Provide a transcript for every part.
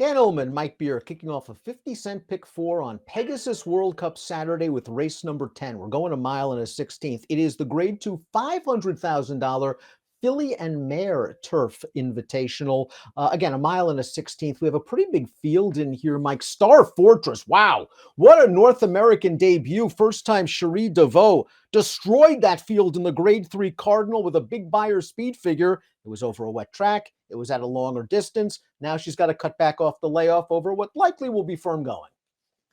Dan Illman, Mike Beer, kicking off a 50-cent pick four on Pegasus World Cup Saturday with race number 10. We're going a mile and a 16th. It is the grade two $500,000 Philly and Mare Turf Invitational. Again, a mile and a 16th. We have a pretty big field in here, Mike. Star Fortress. Wow. What a North American debut. First time Cherie DeVoe destroyed that field in the grade three Cardinal with a big Beyer speed figure. It was over a wet track. It was at a longer distance. Now she's got to cut back off the layoff over what likely will be firm going.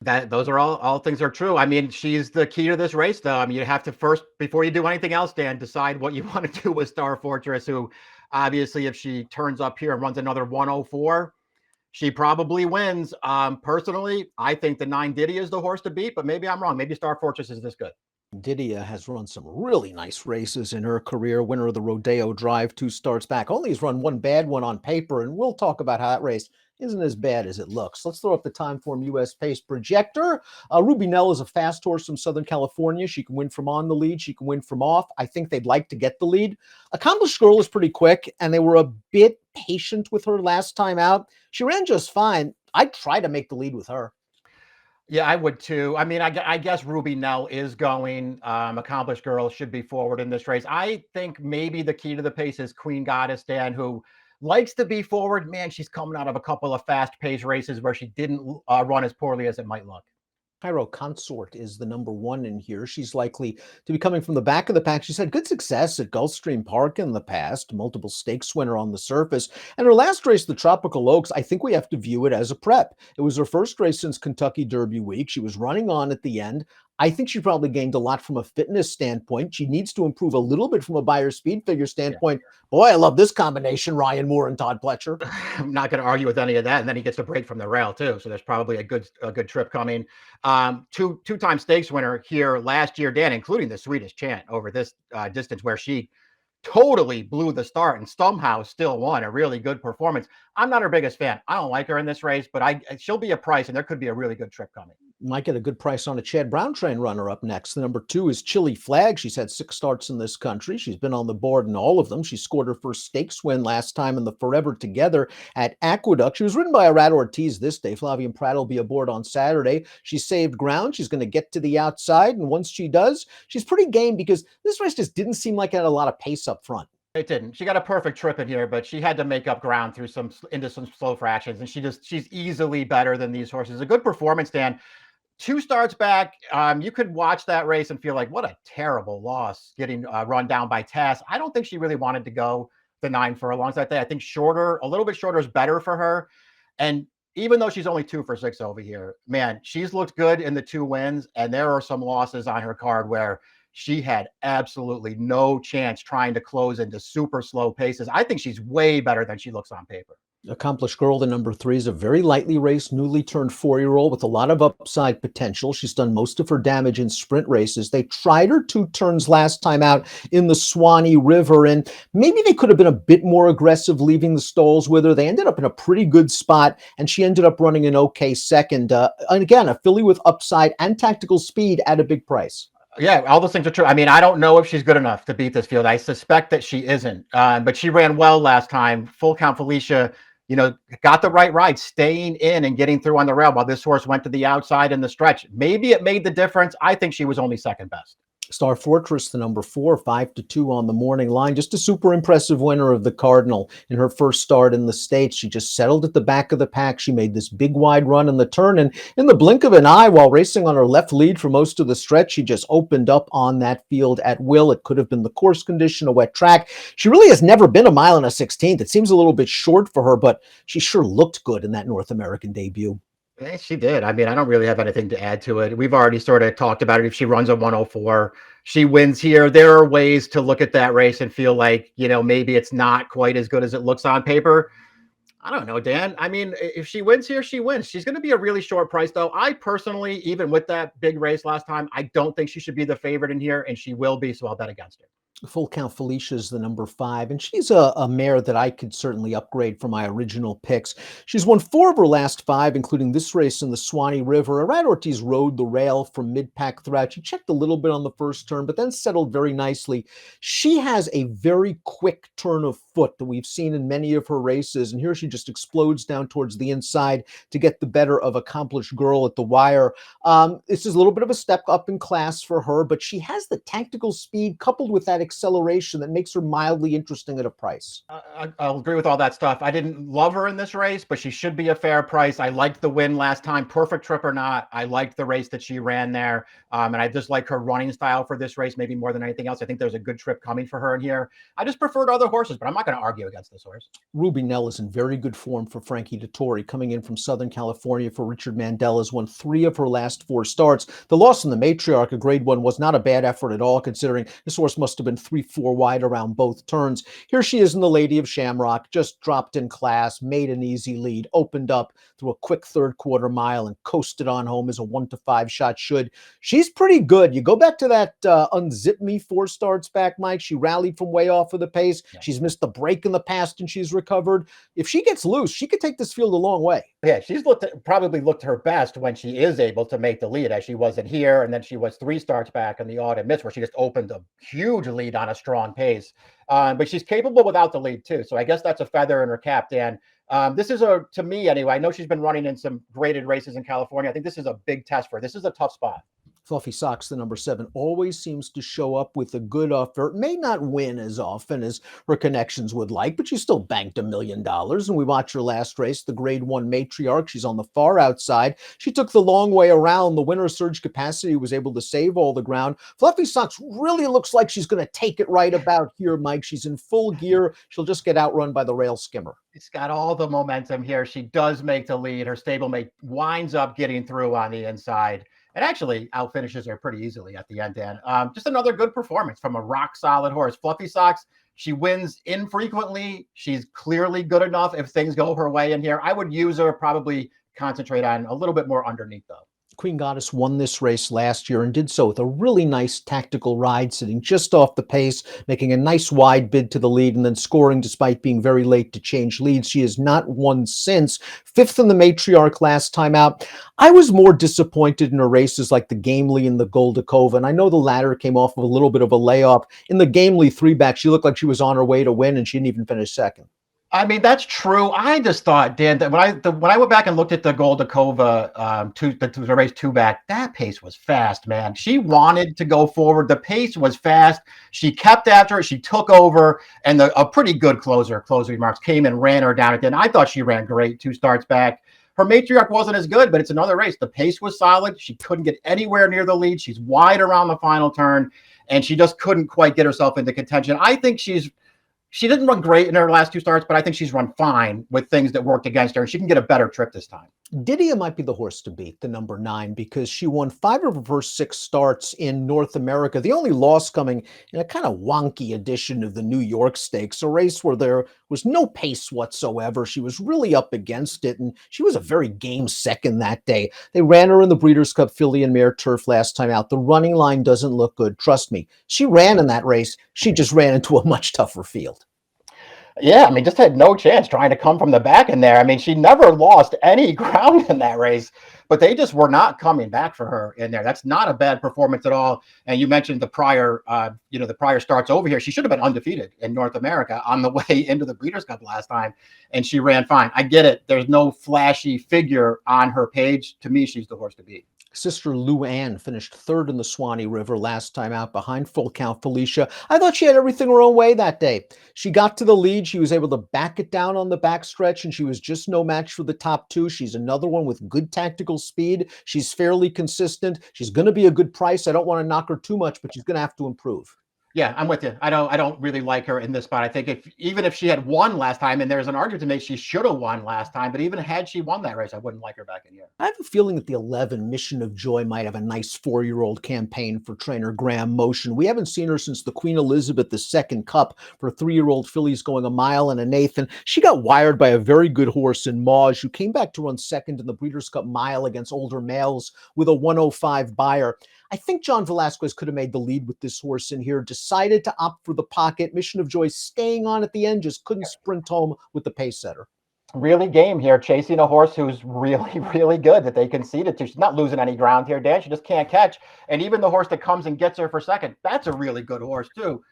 Those are all things are true. I mean, she's the key to this race, though. I mean, you have to first, before you do anything else, Dan, decide what you want to do with Star Fortress, who obviously, if she turns up here and runs another 104, she probably wins. Personally, I think the 9 Diddy is the horse to beat, but maybe I'm wrong. Maybe Star Fortress is this good. Didia has run some really nice races in her career. Winner of the Rodeo Drive 2 starts back. Only has run one bad one on paper, and we'll talk about how that race isn't as bad as it looks. Let's throw up the Timeform US Pace Projector. Ruby Nell is a fast horse from Southern California. She can win from on the lead. She can win from off. I think they'd like to get the lead. Accomplished Girl is pretty quick, and they were a bit patient with her last time out. She ran just fine. I'd try to make the lead with her. Yeah, I would too. I mean, I guess Ruby Nell is going. Accomplished Girl should be forward in this race. I think maybe the key to the pace is Queen Goddess, Dan, who likes to be forward. Man, she's coming out of a couple of fast-paced races where she didn't run as poorly as it might look. Cairo Consort is the number one in here. She's likely to be coming from the back of the pack. She's had good success at Gulfstream Park in the past, multiple stakes winner on the surface. And her last race, the Tropical Oaks, I think we have to view it as a prep. It was her first race since Kentucky Derby week. She was running on at the end. I think she probably gained a lot from a fitness standpoint. She needs to improve a little bit from a Beyer speed figure standpoint. Yeah. Boy, I love this combination, Ryan Moore and Todd Pletcher. I'm not going to argue with any of that. And then he gets a break from the rail too. So there's probably a good trip coming. Two-time stakes winner here last year, Dan, including the Swedish Chant over this distance where she totally blew the start and somehow still won. A really good performance. I'm not her biggest fan. I don't like her in this race, but she'll be a price and there could be a really good trip coming. Might get a good price on a Chad Brown train runner up next. The number 2 is Chili Flag. She's had 6 starts in this country. She's been on the board in all of them. She scored her first stakes win last time in the Forever Together at Aqueduct. She was ridden by Arad Ortiz this day. Flavian Pratt will be aboard on Saturday. She saved ground. She's going to get to the outside, and once she does, she's pretty game because this race just didn't seem like it had a lot of pace up front. It didn't. She got a perfect trip in here, but she had to make up ground through into some slow fractions, and she's easily better than these horses. A good performance, Dan. 2 starts back, you could watch that race and feel like, what a terrible loss getting run down by Tass. I don't think she really wanted to go the 9 furlongs that day. I think a little bit shorter is better for her. And even though she's only 2 for 6 over here, man, she's looked good in the 2 wins. And there are some losses on her card where she had absolutely no chance trying to close into super slow paces. I think she's way better than she looks on paper. Accomplished Girl, the number 3, is a very lightly raced, newly turned 4-year-old with a lot of upside potential. She's done most of her damage in sprint races. They tried her 2 turns last time out in the Swanee River, and maybe they could have been a bit more aggressive leaving the stalls with her. They ended up in a pretty good spot, and she ended up running an okay second. And again, a filly with upside and tactical speed at a big price. Yeah, all those things are true. I mean, I don't know if she's good enough to beat this field. I suspect that she isn't, but she ran well last time. Full Count Felicia, got the right ride, staying in and getting through on the rail while this horse went to the outside in the stretch. Maybe it made the difference. I think she was only second best. Star Fortress, the number 4, 5-2 on the morning line. Just a super impressive winner of the Cardinal in her first start in the States. She just settled at the back of the pack. She made this big wide run in the turn, and in the blink of an eye, while racing on her left lead for most of the stretch, she just opened up on that field at will. It could have been the course condition, a wet track. She really has never been a mile and a 16th. It seems a little bit short for her, but she sure looked good in that North American debut. She did. I mean, I don't really have anything to add to it. We've already sort of talked about it. If she runs a 104, she wins here. There are ways to look at that race and feel like, maybe it's not quite as good as it looks on paper. I don't know, Dan. I mean, if she wins here, she wins. She's going to be a really short price, though. I personally, even with that big race last time, I don't think she should be the favorite in here, and she will be, so I'll bet against her. Full Count Felicia's the number 5, and she's a mare that I could certainly upgrade from my original picks. She's won 4 of her last 5, including this race in the Swanee River. Arad Ortiz rode the rail from mid-pack throughout. She checked a little bit on the first turn, but then settled very nicely. She has a very quick turn of foot that we've seen in many of her races, and here she just explodes down towards the inside to get the better of Accomplished Girl at the wire. This is a little bit of a step up in class for her, but she has the tactical speed coupled with that acceleration that makes her mildly interesting at a price. I'll agree with all that stuff. I didn't love her in this race, but she should be a fair price. I liked the win last time, perfect trip or not. I liked the race that she ran there. And I just like her running style for this race, maybe more than anything else. I think there's a good trip coming for her in here. I just preferred other horses, but I'm not going to argue against this horse. Ruby Nell is in very good form for Frankie Dettori, coming in from Southern California for Richard Mandel, has won 3 of her last 4 starts. The loss in the Matriarch, a grade 1, was not a bad effort at all, considering this horse must have been 3-4 wide around both turns. Here she is in the Lady of Shamrock, just dropped in class, made an easy lead, opened up through a quick third quarter mile and coasted on home as a 1-5 shot should. She's pretty good. You go back to that Unzip Me 4 starts back, Mike. She rallied from way off of the pace. Yeah. She's missed the break in the past and she's recovered. If she gets loose, she could take this field a long way. Yeah, she's probably looked her best when she is able to make the lead, as she was in here, and then she was 3 starts back in the Autumn Miss, where she just opened a huge lead on a strong pace. But she's capable without the lead too, so I guess that's a feather in her cap, Dan. This is to me anyway, I know she's been running in some graded races in California. I think this is a big test for her. This is a tough spot. Fluffy Socks, the number 7, always seems to show up with a good offer. May not win as often as her connections would like, but she still banked $1 million. And we watched her last race, the grade 1 Matriarch. She's on the far outside. She took the long way around. The winner surge capacity was able to save all the ground. Fluffy Socks really looks like she's going to take it right about here, Mike. She's in full gear. She'll just get outrun by the rail skimmer. She's got all the momentum here. She does make the lead. Her stablemate winds up getting through on the inside. And actually outfinishes her pretty easily at the end, Dan. Just another good performance from a rock-solid horse. Fluffy Socks, she wins infrequently. She's clearly good enough if things go her way in here. I would use her, probably concentrate on a little bit more underneath, though. Queen Goddess won this race last year and did so with a really nice tactical ride, sitting just off the pace, making a nice wide bid to the lead, and then scoring despite being very late to change leads. She has not won since. 5th in the Matriarch last time out. I was more disappointed in her races like the Gamely and the Goldakova, and I know the latter came off of a little bit of a layoff. In the Gamely 3-back, she looked like she was on her way to win, and she didn't even finish second. I mean, that's true. I just thought, Dan, that when I went back and looked at the Goldakova the race 2-back, that pace was fast, man. She wanted to go forward. The pace was fast. She kept after it. She took over, and a pretty good closing remarks came and ran her down at the end. I thought she ran great 2 starts back. Her Matriarch wasn't as good, but it's another race. The pace was solid. She couldn't get anywhere near the lead. She's wide around the final turn, and she just couldn't quite get herself into contention. I think she didn't run great in her last 2 starts, but I think she's run fine with things that worked against her, and she can get a better trip this time. Didia might be the horse to beat, the number 9, because she won 5 of her first 6 starts in North America. The only loss coming in a kind of wonky edition of the New York Stakes, a race where there was no pace whatsoever. She was really up against it, and she was a very game second that day. They ran her in the Breeders' Cup Filly and Mare Turf last time out. The running line doesn't look good. Trust me. She ran in that race. She just ran into a much tougher field. Yeah, I mean, just had no chance trying to come from the back in there. I mean, she never lost any ground in that race, but they just were not coming back for her in there. That's not a bad performance at all. And you mentioned the prior, the prior starts over here. She should have been undefeated in North America on the way into the Breeders' Cup last time, and she ran fine. I get it. There's no flashy figure on her page. To me, she's the horse to beat. Sister Lou Ann finished 3rd in the Swanee River last time out behind Full Count Felicia. I thought she had everything her own way that day. She got to the lead. She was able to back it down on the backstretch, and she was just no match for the top 2. She's another one with good tactical speed. She's fairly consistent. She's going to be a good price. I don't want to knock her too much, but she's going to have to improve. Yeah, I'm with you. I don't really like her in this spot. I think even if she had won last time, and there's an argument to make she should have won last time, but even had she won that race, I wouldn't like her back in here. I have a feeling that the 11 Mission of Joy might have a nice 4-year-old campaign for trainer Graham Motion. We haven't seen her since the Queen Elizabeth II Cup for 3-year-old fillies going 1.1 miles. And she got wired by a very good horse in Mauge, who came back to run second in the Breeders' Cup Mile against older males with a 105 buyer. I think John Velasquez could have made the lead with this horse in here, decided to opt for the pocket. Mission of Joy staying on at the end, just couldn't sprint home with the pace setter. Really game here, chasing a horse who's really, really good that they conceded to. She's not losing any ground here, Dan. She just can't catch. And even the horse that comes and gets her for second, that's a really good horse, too.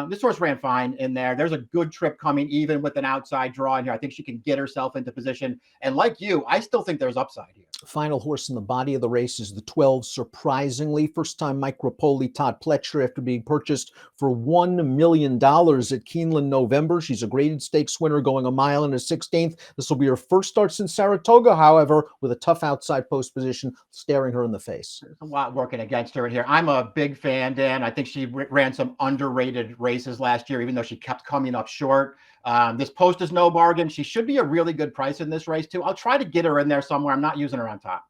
This horse ran fine in there. There's a good trip coming, even with an outside draw in here. I think she can get herself into position. And like you, I still think there's upside here. Final horse in the body of the race is the 12, surprisingly. First time Mike Rapoli, Todd Pletcher, after being purchased for $1 million at Keeneland November. She's a graded stakes winner going a mile and a 16th. This will be her first start since Saratoga, however, with a tough outside post position staring her in the face. There's a lot working against her in here. I'm a big fan, Dan. I think she ran some underrated races last year, even though she kept coming up short. This post is no bargain. She should be a really good price in this race, too. I'll try to get her in there somewhere. I'm not using her on top.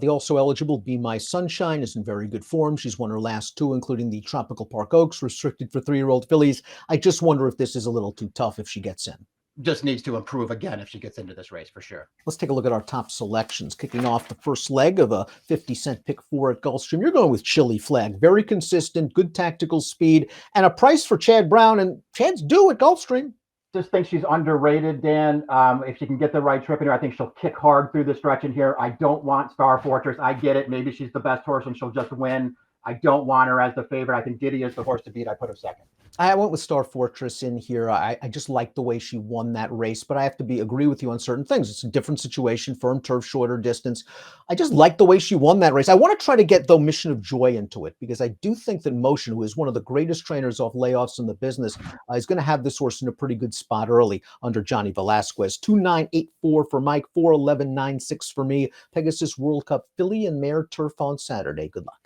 The also eligible Be My Sunshine is in very good form. She's won her last two, including the Tropical Park Oaks, restricted for 3-year-old fillies. I just wonder if this is a little too tough if she gets in. Just needs to improve again if she gets into this race for sure. Let's take a look at our top selections. Kicking off the first leg of a 50-cent pick four at Gulfstream, you're going with Chili Flag. Very consistent, good tactical speed, and a price for Chad Brown, and Chad's due at Gulfstream. Just think she's underrated, Dan. If she can get the right trip in here, I think she'll kick hard through the stretch in here. I don't want Star Fortress. I get it. Maybe she's the best horse and she'll just win. I don't want her as the favorite. I think Diddy is the horse to beat. I put her second. I went with Star Fortress in here. I just like the way she won that race, but I have to agree with you on certain things. It's a different situation, firm turf, shorter distance. I just like the way she won that race. I want to try to get, though, Mission of Joy into it, because I do think that Motion, who is one of the greatest trainers off layoffs in the business, is going to have this horse in a pretty good spot early under Johnny Velasquez. 2,984 for Mike, 4,1196 for me. Pegasus World Cup filly and mare turf on Saturday. Good luck.